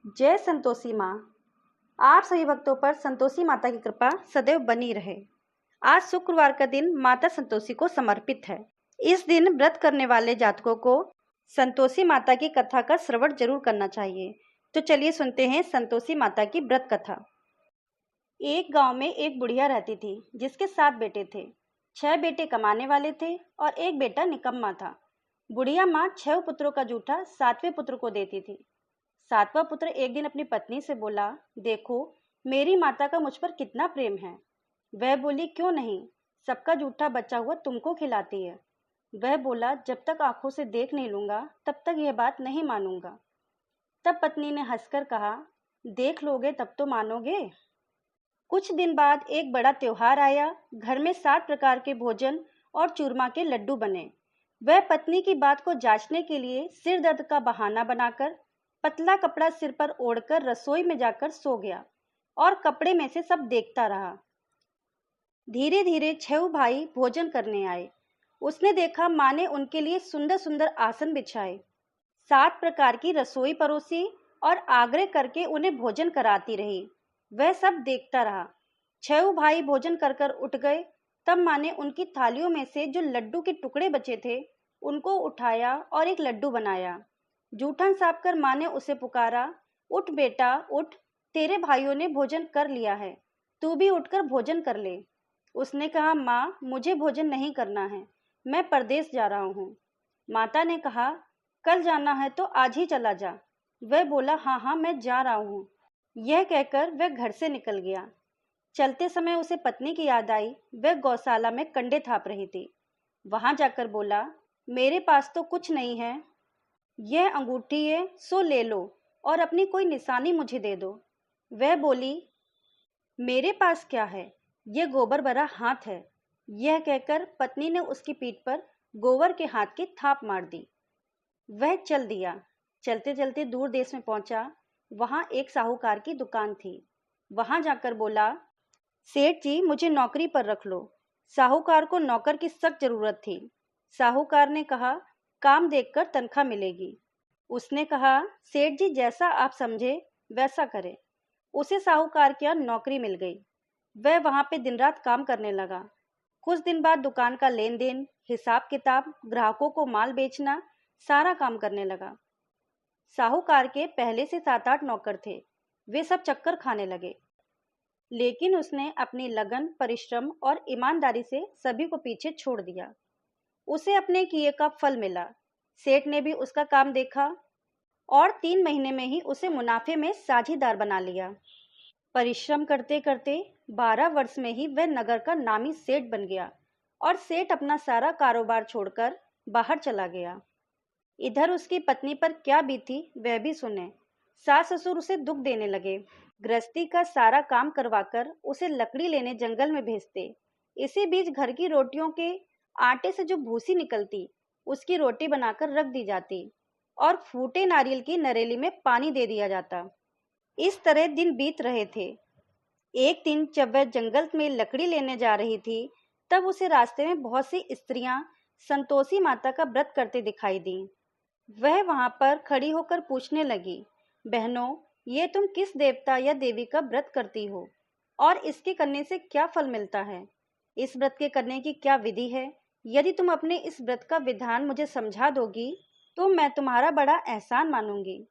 जय संतोषी माँ। आप सभी भक्तों पर संतोषी माता की कृपा सदैव बनी रहे। आज शुक्रवार का दिन माता संतोषी को समर्पित है। इस दिन व्रत करने वाले जातकों को संतोषी माता की कथा का श्रवण जरूर करना चाहिए। तो चलिए सुनते हैं संतोषी माता की व्रत कथा। एक गांव में एक बुढ़िया रहती थी जिसके 7 बेटे थे। 6 बेटे कमाने वाले थे और एक बेटा निकम्मा था। बुढ़िया माँ 6 पुत्रों का जूठा 7वें पुत्र को देती थी। 7वां पुत्र एक दिन अपनी पत्नी से बोला, देखो मेरी माता का मुझ पर कितना प्रेम है। वह बोली, क्यों नहीं, सबका जूठा बचा हुआ तुमको खिलाती है। वह बोला, जब तक आंखों से देख नहीं लूंगा तब तक यह बात नहीं मानूंगा। तब पत्नी ने हंसकर कहा, देख लोगे तब तो मानोगे। कुछ दिन बाद एक बड़ा त्योहार आया। घर में 7 प्रकार के भोजन और चूरमा के लड्डू बने। वह पत्नी की बात को जांचने के लिए सिर दर्द का बहाना बनाकर पतला कपड़ा सिर पर ओढ़कर रसोई में जाकर सो गया और कपड़े में से सब देखता रहा। धीरे धीरे 6 भाई भोजन करने आए। उसने देखा माँ ने उनके लिए सुंदर सुंदर आसन बिछाए, 7 प्रकार की रसोई परोसी और आग्रह करके उन्हें भोजन कराती रही। वह सब देखता रहा। 6 भाई भोजन कर कर उठ गए। तब माँ ने उनकी थालियों में से जो लड्डू के टुकड़े बचे थे उनको उठाया और एक लड्डू बनाया। जूठन साफ कर माँ ने उसे पुकारा, उठ बेटा उठ, तेरे भाइयों ने भोजन कर लिया है, तू भी उठकर भोजन कर ले। उसने कहा, माँ मुझे भोजन नहीं करना है, मैं परदेश जा रहा हूँ। माता ने कहा, कल जाना है तो आज ही चला जा। वह बोला, हाँ हाँ मैं जा रहा हूँ। यह कहकर वह घर से निकल गया। चलते समय उसे पत्नी की याद आई। वह गौशाला में कंडे थाप रही थी। वहां जाकर बोला, मेरे पास तो कुछ नहीं है, यह अंगूठी है सो ले लो और अपनी कोई निशानी मुझे दे दो। वह बोली, मेरे पास क्या है, यह गोबर भरा हाथ है। यह कहकर पत्नी ने उसकी पीठ पर गोबर के हाथ की थाप मार दी। वह चल दिया। चलते चलते दूर देश में पहुंचा। वहां एक साहूकार की दुकान थी। वहां जाकर बोला, सेठ जी मुझे नौकरी पर रख लो। साहूकार को नौकर की सख्त जरूरत थी। साहूकार ने कहा, काम देखकर तनख्वाह मिलेगी। उसने कहा, सेठ जी जैसा आप समझे वैसा करें। उसे साहूकार की यहाँ नौकरी मिल गई। वह वहां पे दिन रात काम करने लगा। कुछ दिन बाद दुकान का लेन देन, हिसाब किताब, ग्राहकों को माल बेचना, सारा काम करने लगा। साहूकार के पहले से 7-8 नौकर थे। वे सब चक्कर खाने लगे, लेकिन उसने अपनी लगन, परिश्रम और ईमानदारी से सभी को पीछे छोड़ दिया। उसे अपने किए का फल मिला। सेठ ने भी उसका काम देखा और 3 महीने में ही उसे मुनाफे में साझीदार बना लिया। परिश्रम करते करते 12 वर्ष में ही वह नगर का नामी सेठ बन गया और सेठ अपना सारा कारोबार छोड़कर बाहर चला गया। इधर उसकी पत्नी पर क्या बीती वह भी सुने। सास ससुर उसे दुख देने लगे। गृहस्थी का सारा काम करवाकर उसे लकड़ी लेने जंगल में भेजते। इसी बीच घर की रोटियों के आटे से जो भूसी निकलती उसकी रोटी बनाकर रख दी जाती और फूटे नारियल की नरेली में पानी दे दिया जाता। इस तरह दिन बीत रहे थे। एक दिन जब वह जंगल में लकड़ी लेने जा रही थी तब उसे रास्ते में बहुत सी स्त्रियां संतोषी माता का व्रत करते दिखाई दी। वह वहां पर खड़ी होकर पूछने लगी, बहनों ये तुम किस देवता या देवी का व्रत करती हो और इसके करने से क्या फल मिलता है? इस व्रत के करने की क्या विधि है? यदि तुम अपने इस व्रत का विधान मुझे समझा दोगी तो मैं तुम्हारा बड़ा एहसान मानूंगी।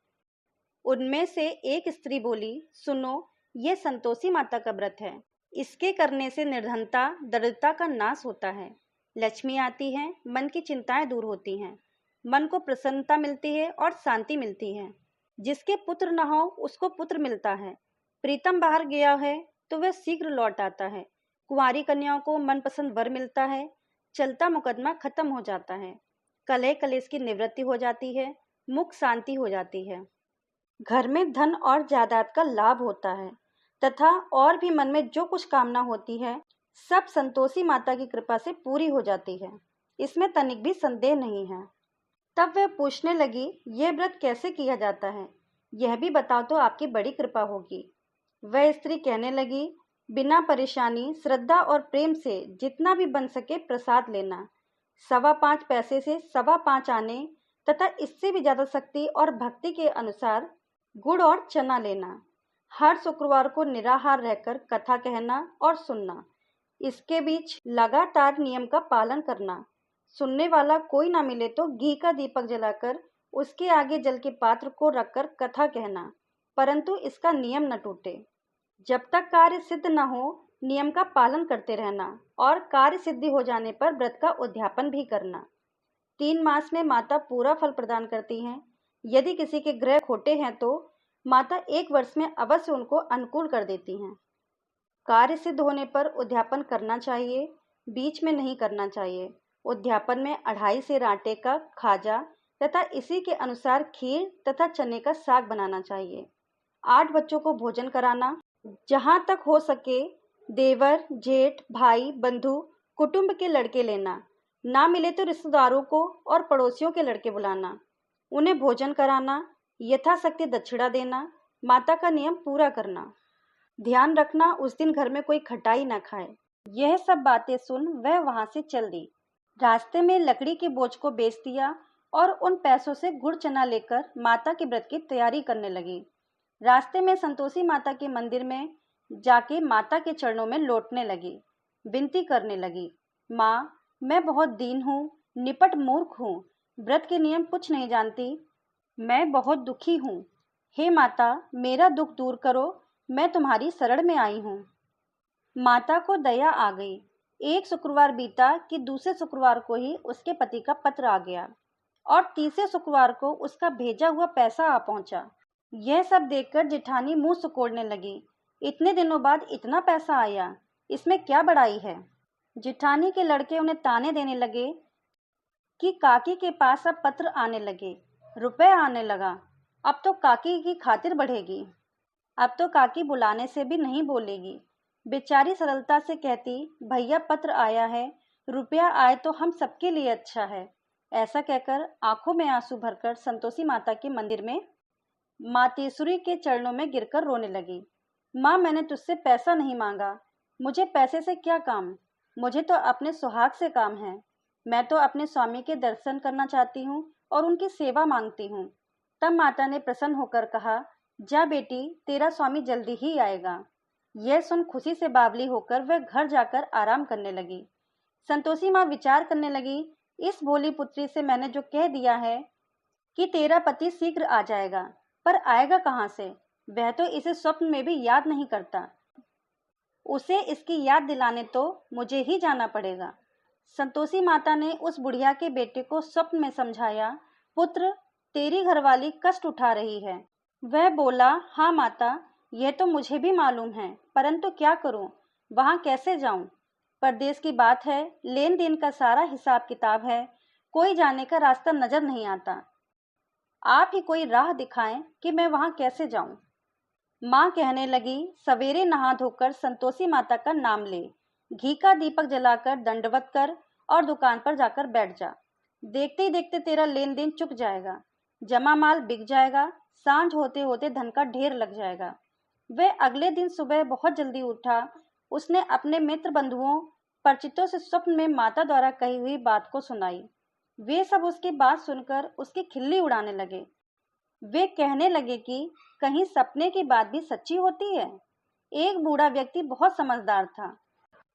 उनमें से एक स्त्री बोली, सुनो यह संतोषी माता का व्रत है। इसके करने से निर्धनता, दरिद्रता का नाश होता है, लक्ष्मी आती है, मन की चिंताएं दूर होती हैं, मन को प्रसन्नता मिलती है और शांति मिलती है। जिसके पुत्र न हो उसको पुत्र मिलता है। प्रीतम बाहर गया है तो वह शीघ्र लौट आता है। कुंवारी कन्याओं को मनपसंद वर मिलता है। चलता मुकदमा खत्म हो जाता है। कलह कलेश की निवृत्ति हो जाती है। मुख शांति हो जाती है। घर में धन और जायदाद का लाभ होता है तथा और भी मन में जो कुछ कामना होती है सब संतोषी माता की कृपा से पूरी हो जाती है। इसमें तनिक भी संदेह नहीं है। तब वह पूछने लगी, यह व्रत कैसे किया जाता है, यह भी बताओ तो आपकी बड़ी कृपा होगी। वह स्त्री कहने लगी, बिना परेशानी, श्रद्धा और प्रेम से जितना भी बन सके प्रसाद लेना। 5.25 पैसे से 5.25 आने तथा इससे भी ज्यादा शक्ति और भक्ति के अनुसार गुड़ और चना लेना, हर शुक्रवार को निराहार रहकर कथा कहना और सुनना, इसके बीच लगातार नियम का पालन करना। सुनने वाला कोई ना मिले तो घी का दीपक जलाकर उसके आगे जल के पात्र को रखकर कथा कहना, परंतु इसका नियम न टूटे। जब तक कार्य सिद्ध न हो नियम का पालन करते रहना और कार्य सिद्धि हो जाने पर व्रत का उद्यापन भी करना। 3 मास में माता पूरा फल प्रदान करती हैं। यदि किसी के ग्रह खोटे हैं तो माता 1 वर्ष में अवश्य उनको अनुकूल कर देती हैं। कार्य सिद्ध होने पर उद्यापन करना चाहिए, बीच में नहीं करना चाहिए। उद्यापन में 2.5 सेर आटे का खाजा तथा इसी के अनुसार खीर तथा चने का साग बनाना चाहिए। 8 बच्चों को भोजन कराना। जहाँ तक हो सके देवर, जेठ, भाई, बंधु, कुटुंब के लड़के लेना, ना मिले तो रिश्तेदारों को और पड़ोसियों के लड़के बुलाना, उन्हें भोजन कराना, यथाशक्ति दक्षिणा देना, माता का नियम पूरा करना। ध्यान रखना उस दिन घर में कोई खटाई न खाए। यह सब बातें सुन वह वहां से चल दी। रास्ते में लकड़ी के बोझ को बेच दिया और उन पैसों से गुड़ चना लेकर माता के व्रत की तैयारी करने लगी। रास्ते में संतोषी माता के मंदिर में जाके माता के चरणों में लौटने लगी, विनती करने लगी, माँ मैं बहुत दीन हूँ, निपट मूर्ख हूँ, व्रत के नियम कुछ नहीं जानती, मैं बहुत दुखी हूँ। हे माता मेरा दुख दूर करो, मैं तुम्हारी शरण में आई हूँ। माता को दया आ गई। एक शुक्रवार बीता कि दूसरे शुक्रवार को ही उसके पति का पत्र आ गया और तीसरे शुक्रवार को उसका भेजा हुआ पैसा आ पहुंचा। यह सब देखकर जेठानी मुंह सिकोड़ने लगी। इतने दिनों बाद इतना पैसा आया, इसमें क्या बड़ाई है। जेठानी के लड़के उन्हें ताने देने लगे कि काकी के पास अब पत्र आने लगे, रुपए आने लगा, अब तो काकी की खातिर बढ़ेगी, अब तो काकी बुलाने से भी नहीं बोलेगी। बेचारी सरलता से कहती, भैया पत्र आया है, रुपया आए तो हम सबके लिए अच्छा है। ऐसा कहकर आंखों में आंसू भरकर संतोषी माता के मंदिर में मातेश्वरी के चरणों में गिरकर रोने लगी। माँ मैंने तुझसे पैसा नहीं मांगा, मुझे पैसे से क्या काम, मुझे तो अपने सुहाग से काम है। मैं तो अपने स्वामी के दर्शन करना चाहती हूँ और उनकी सेवा मांगती हूँ। तब माता ने प्रसन्न होकर कहा, जा बेटी तेरा स्वामी जल्दी ही आएगा। यह सुन खुशी से बावली होकर वह घर जाकर आराम करने लगी। संतोषी माँ विचार करने लगी, इस भोली पुत्री से मैंने जो कह दिया है कि तेरा पति शीघ्र आ जाएगा, पर आएगा कहाँ से, वह तो इसे स्वप्न में भी याद नहीं करता। उसे इसकी याद दिलाने तो मुझे ही जाना पड़ेगा। संतोषी माता ने उस बुढ़िया के बेटे को स्वप्न में समझाया, पुत्र तेरी घरवाली कष्ट उठा रही है। वह बोला, हाँ माता यह तो मुझे भी मालूम है, परंतु क्या करूं, वहां कैसे जाऊं। परदेश की बात है, लेन देन का सारा हिसाब किताब है, कोई जाने का रास्ता नजर नहीं आता। आप ही कोई राह दिखाएं कि मैं वहां कैसे जाऊं। माँ कहने लगी, सवेरे नहा धोकर संतोषी माता का नाम ले, घी का दीपक जलाकर दंडवत कर और दुकान पर जाकर बैठ जा। देखते ही देखते तेरा लेन देन चुक जाएगा, जमा माल बिक जाएगा, सांझ होते होते धन का ढेर लग जाएगा। वह अगले दिन सुबह बहुत जल्दी उठा। उसने अपने मित्र बंधुओं परिचितों से स्वप्न में माता द्वारा कही हुई बात को सुनाई। वे सब उसकी बात सुनकर उसकी खिल्ली उड़ाने लगे। वे कहने लगे कि कहीं सपने की बात भी सच्ची होती है। एक बूढ़ा व्यक्ति बहुत समझदार था।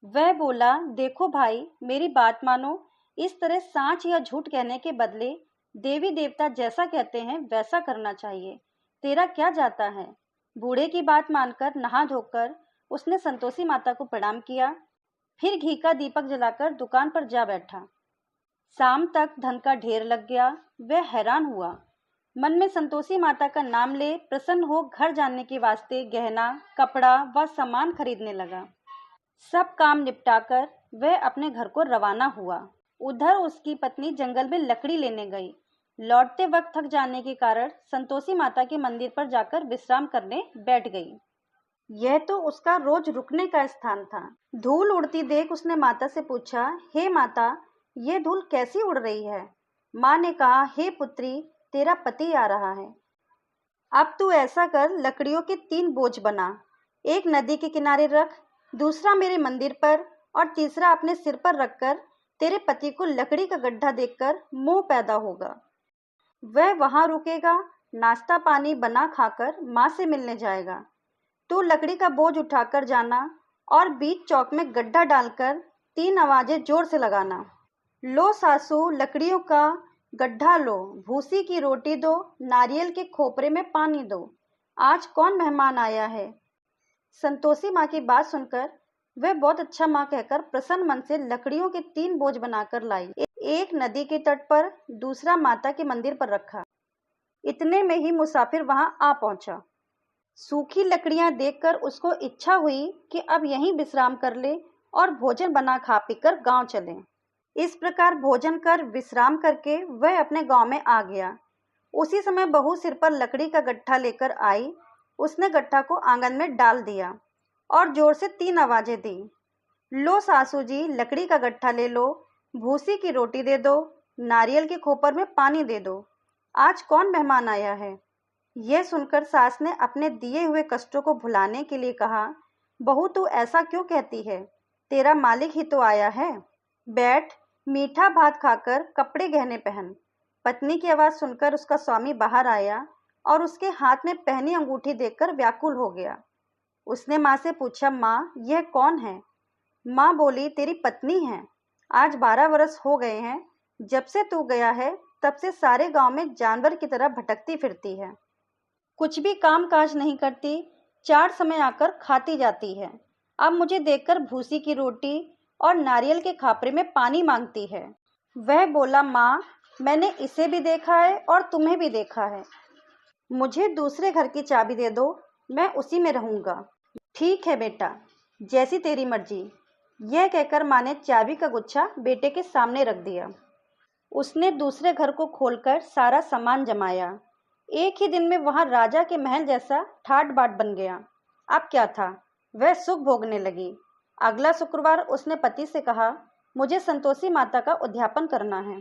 वह बोला, देखो भाई मेरी बात मानो, इस तरह सांच या झूठ कहने के बदले देवी देवता जैसा कहते हैं वैसा करना चाहिए। तेरा क्या जाता है। बूढ़े की बात मानकर नहा धोकर उसने संतोषी माता को प्रणाम किया, फिर घी का दीपक जलाकर दुकान पर जा बैठा। शाम तक धन का ढेर लग गया। वह हैरान हुआ, मन में संतोषी माता का नाम ले प्रसन्न हो घर जाने के वास्ते गहना, कपड़ा व सामान खरीदने लगा। सब काम निपटाकर वह अपने घर को रवाना हुआ। उधर उसकी पत्नी जंगल में लकड़ी लेने गई। लौटते वक्त थक जाने के कारण संतोषी माता के मंदिर पर जाकर विश्राम करने बैठ गई। यह तो उसका रोज रुकने का स्थान था। धूल उड़ती देख उसने माता से पूछा, हे माता ये धूल कैसी उड़ रही है। माँ ने कहा, हे पुत्री तेरा पति आ रहा है। अब तू ऐसा कर, लकड़ियों के 3 बोझ बना, एक नदी के किनारे रख, दूसरा मेरे मंदिर पर और तीसरा अपने सिर पर रखकर तेरे पति को लकड़ी का गड्ढा देखकर मोह पैदा होगा। वह वहां रुकेगा, नाश्ता पानी बना खाकर माँ से मिलने जाएगा। तू लकड़ी का बोझ उठाकर जाना और बीच चौक में गड्ढा डालकर 3 आवाजें जोर से लगाना। लो सासू लकड़ियों का गड्ढा लो, भूसी की रोटी दो, नारियल के खोपरे में पानी दो, आज कौन मेहमान आया है। संतोषी माँ की बात सुनकर वह बहुत अच्छा माँ कहकर प्रसन्न मन से लकड़ियों के 3 बोझ बनाकर लाई। एक नदी के तट पर, दूसरा माता के मंदिर पर रखा। इतने में ही मुसाफिर वहां आ पहुंचा। सूखी लकड़ियां देखकर उसको इच्छा हुई कि अब यहीं विश्राम कर ले और भोजन बना खा पीकर गांव चले। इस प्रकार भोजन कर विश्राम करके वह अपने गांव में आ गया। उसी समय बहू सिर पर लकड़ी का गट्ठा लेकर आई। उसने गट्ठा को आंगन में डाल दिया और जोर से 3 आवाजें दी। लो सासू जी लकड़ी का गट्ठा ले लो, भूसी की रोटी दे दो, नारियल के खोपर में पानी दे दो, आज कौन मेहमान आया है। यह सुनकर सास ने अपने दिए हुए कष्टों को भुलाने के लिए कहा, बहू तू ऐसा क्यों कहती है, तेरा मालिक ही तो आया है। बैठ, मीठा भात खाकर कपड़े गहने पहन। पत्नी की आवाज सुनकर उसका स्वामी बाहर आया और उसके हाथ में पहनी अंगूठी देखकर व्याकुल हो गया। उसने माँ से पूछा, माँ यह कौन है। माँ बोली, तेरी पत्नी है। आज 12 वर्ष हो गए हैं, जब से तू गया है तब से सारे गांव में जानवर की तरह भटकती फिरती है, कुछ भी काम काज नहीं करती, 4 समय आकर खाती जाती है। अब मुझे देखकर भूसी की रोटी और नारियल के खापरे में पानी मांगती है। वह बोला, माँ मैंने इसे भी देखा है और तुम्हें भी देखा है, मुझे दूसरे घर की चाबी दे दो, मैं उसी में रहूंगा। ठीक है बेटा, जैसी तेरी मर्जी। यह कहकर माँ ने चाबी का गुच्छा बेटे के सामने रख दिया। उसने दूसरे घर को खोलकर सारा सामान जमाया। एक ही दिन में वहां राजा के महल जैसा ठाट बाट बन गया। अब क्या था, वह सुख भोगने लगी। अगला शुक्रवार उसने पति से कहा, मुझे संतोषी माता का उद्यापन करना है।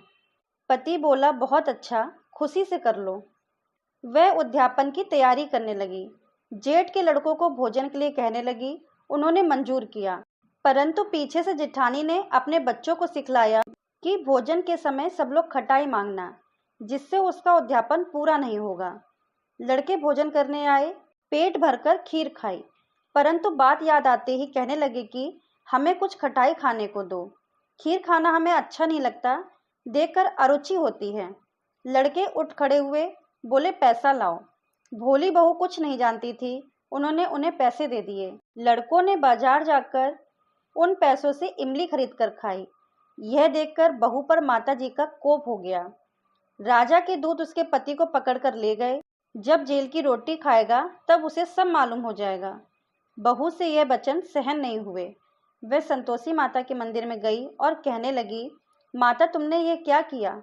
पति बोला, बहुत अच्छा, खुशी से कर लो। वह उद्यापन की तैयारी करने लगी। जेठ के लड़कों को भोजन के लिए कहने लगी। उन्होंने मंजूर किया, परंतु पीछे से जेठानी ने अपने बच्चों को सिखलाया कि भोजन के समय सब लोग खटाई मांगना, जिससे उसका उद्यापन पूरा नहीं होगा। लड़के भोजन करने आए, पेट भरकर खीर खाई, परंतु बात याद आते ही कहने लगे कि हमें कुछ खटाई खाने को दो, खीर खाना हमें अच्छा नहीं लगता, देखकर अरुचि होती है। लड़के उठ खड़े हुए, बोले पैसा लाओ। भोली बहू कुछ नहीं जानती थी, उन्होंने उन्हें पैसे दे दिए। लड़कों ने बाजार जाकर उन पैसों से इमली खरीद कर खाई। यह देखकर बहू पर माता जी का कोप हो गया। राजा के दूत उसके पति को पकड़कर ले गए। जब जेल की रोटी खाएगा तब उसे सब मालूम हो जाएगा। बहू से यह वचन सहन नहीं हुए। वह संतोषी माता के मंदिर में गई और कहने लगी, माता तुमने ये क्या किया,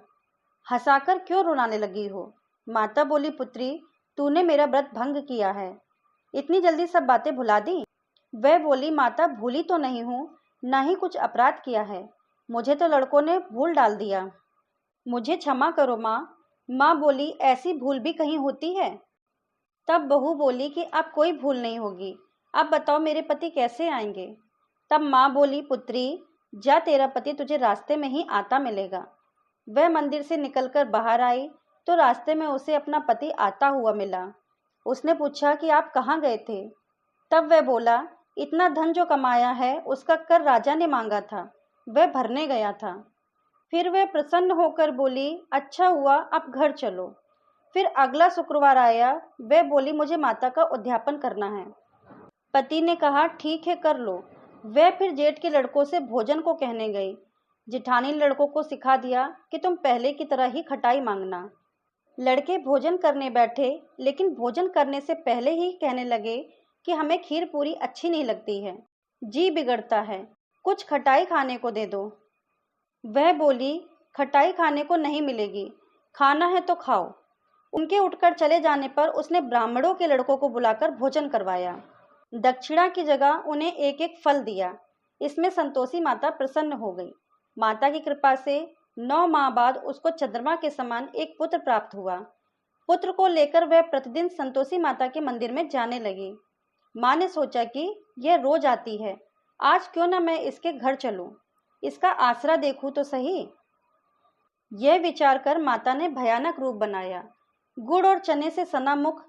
हंसाकर क्यों रुलाने लगी हो। माता बोली, पुत्री तूने मेरा व्रत भंग किया है, इतनी जल्दी सब बातें भुला दी। वह बोली, माता भूली तो नहीं हूँ, न ही कुछ अपराध किया है, मुझे तो लड़कों ने भूल डाल दिया, मुझे क्षमा करो माँ। माँ बोली, ऐसी भूल भी कहीं होती है। तब बहू बोली कि अब कोई भूल नहीं होगी, अब बताओ मेरे पति कैसे आएंगे। तब माँ बोली, पुत्री जा, तेरा पति तुझे रास्ते में ही आता मिलेगा। वह मंदिर से निकलकर बाहर आई तो रास्ते में उसे अपना पति आता हुआ मिला। उसने पूछा कि आप कहाँ गए थे। तब वह बोला, इतना धन जो कमाया है उसका कर राजा ने मांगा था, वह भरने गया था। फिर वह प्रसन्न होकर बोली, अच्छा हुआ, अब घर चलो। फिर अगला शुक्रवार आया। वह बोली, मुझे माता का उद्यापन करना है। पति ने कहा, ठीक है कर लो। वह फिर जेठ के लड़कों से भोजन को कहने गई। जेठानी ने लड़कों को सिखा दिया कि तुम पहले की तरह ही खटाई मांगना। लड़के भोजन करने बैठे, लेकिन भोजन करने से पहले ही कहने लगे कि हमें खीर पूरी अच्छी नहीं लगती है, जी बिगड़ता है, कुछ खटाई खाने को दे दो। वह बोली, खटाई खाने को नहीं मिलेगी, खाना है तो खाओ। उनके उठकर चले जाने पर उसने ब्राह्मणों के लड़कों को बुलाकर भोजन करवाया। दक्षिणा की जगह उन्हें एक एक फल दिया। इसमें संतोषी माता प्रसन्न हो गई। माता की कृपा से 9 माह बाद उसको चंद्रमा के समान एक पुत्र प्राप्त हुआ। पुत्र को लेकर वह प्रतिदिन संतोषी माता के मंदिर में जाने लगी। माँ ने सोचा कि यह रोज आती है, आज क्यों न मैं इसके घर चलूं, इसका आसरा देखूं तो सही। यह विचार कर माता ने भयानक रूप बनाया। गुड़ और चने से सना मुख,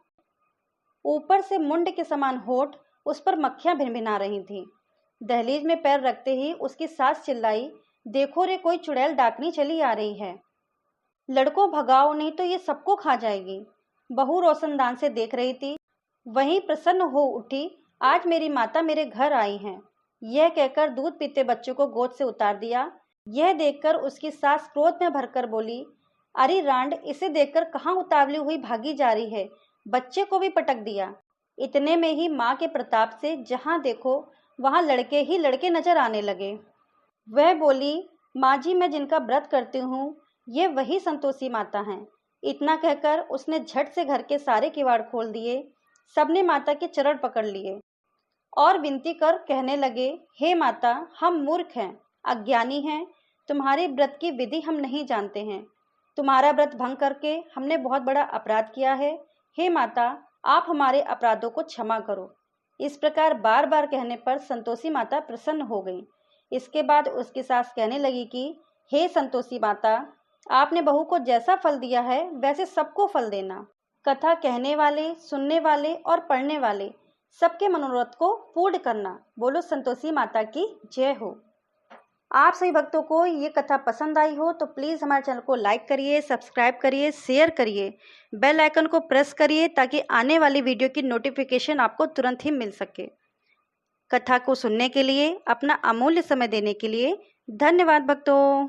ऊपर से मुंड के समान होठ, उस पर मक्खियां भिनभिना रही थीं। दहलीज में पैर रखते ही उसकी सास चिल्लाई, देखो रे, कोई चुड़ैल डाकनी चली आ रही है। लड़कों भगाओ, नहीं तो ये सबको खा जाएगी। बहू रोशनदान से देख रही थी। वहीं प्रसन्न हो उठी, आज मेरी माता मेरे घर आई हैं। यह कहकर दूध पीते बच्चों को गोद से उतार दिया। यह देखकर उसकी सास क्रोध में भरकर बोली, अरे रांड, इसे देखकर कहाँ उतावली हुई भागी जा रही है, बच्चे को भी पटक दिया। इतने में ही माँ के प्रताप से जहाँ देखो वहाँ लड़के ही लड़के नजर आने लगे। वह बोली, माँ जी, मैं जिनका व्रत करती हूँ ये वही संतोषी माता हैं। इतना कहकर उसने झट से घर के सारे किवाड़ खोल दिए। सबने माता के चरण पकड़ लिए और विनती कर कहने लगे, हे माता, हम मूर्ख हैं, अज्ञानी हैं, तुम्हारे व्रत की विधि हम नहीं जानते हैं। तुम्हारा व्रत भंग करके हमने बहुत बड़ा अपराध किया है। हे माता, आप हमारे अपराधों को क्षमा करो। इस प्रकार बार बार कहने पर संतोषी माता प्रसन्न हो गई। इसके बाद उसकी सास कहने लगी कि हे संतोषी माता, आपने बहू को जैसा फल दिया है वैसे सबको फल देना। कथा कहने वाले, सुनने वाले और पढ़ने वाले सबके मनोरथ को पूर्ण करना। बोलो संतोषी माता की जय हो। आप सभी भक्तों को ये कथा पसंद आई हो तो प्लीज़ हमारे चैनल को लाइक करिए, सब्सक्राइब करिए, शेयर करिए, बेल आइकन को प्रेस करिए ताकि आने वाली वीडियो की नोटिफिकेशन आपको तुरंत ही मिल सके। कथा को सुनने के लिए, अपना अमूल्य समय देने के लिए धन्यवाद भक्तों।